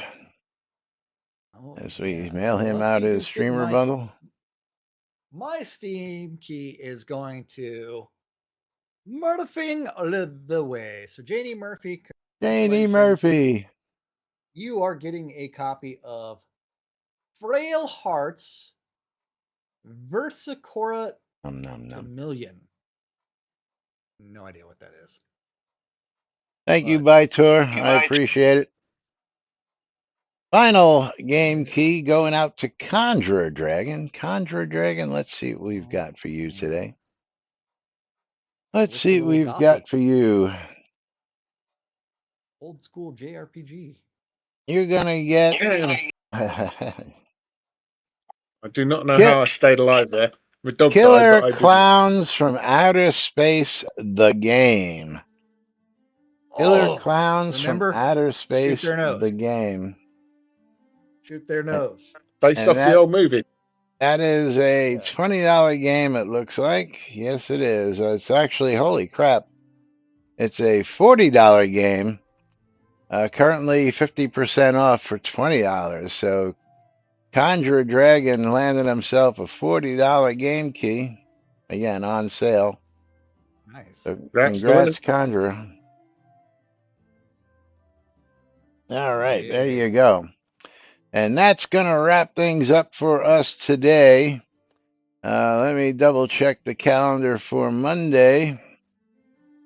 Oh, As we yeah. mail Well, him let's out see his who's getting streamer bundle. my Steam key is going to Murphing the way. So, Janie Murphy, Janie congratulations. Murphy. You are getting a copy of Frail Hearts Versicora Nom, nom, the nom. Million. No idea what that is. Thank you, But Bytor. I appreciate it. Final game Alright. key going out to Conjurer Dragon. Conjurer Dragon, let's see what we've got for you yeah. today. Let's Looks a see what little we've gothy. got for you. Old school JRPG. You're going to get I do not know how I stayed alive there. My dog died, Killer but I didn't. Clowns from Outer Space, the game. Killer Oh, Clowns from remember? Outer Shoot Space, their nose. the game. Shoot their A- nose. Based And off the old movie. that is a Yeah. $20 game, it looks like. Yes, it is. It's actually, holy crap. It's a $40 game. Currently 50% off for $20. So Conjure Dragon landed himself a $40 game key. Again, on sale. Nice. So That's the congrats, winners. Conjurer. All right, there Yeah. you go. And that's going to wrap things up for us today. Let me double check the calendar for Monday.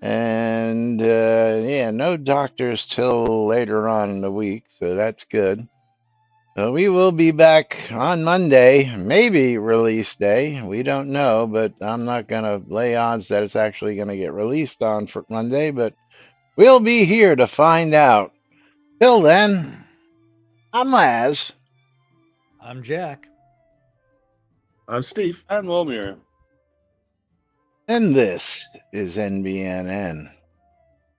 And yeah, no doctors till later on in the week, so that's good. So we will be back on Monday, maybe release day. We don't know, but I'm not going to lay odds that it's actually going to get released on for Monday, but we'll be here to find out. Till then, I'm Laz. I'm Jack. I'm Steve. And Lomir. And this is NBNN.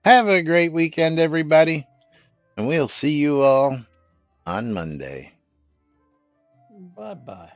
Have a great weekend, everybody, and we'll see you all on Monday. Bye bye.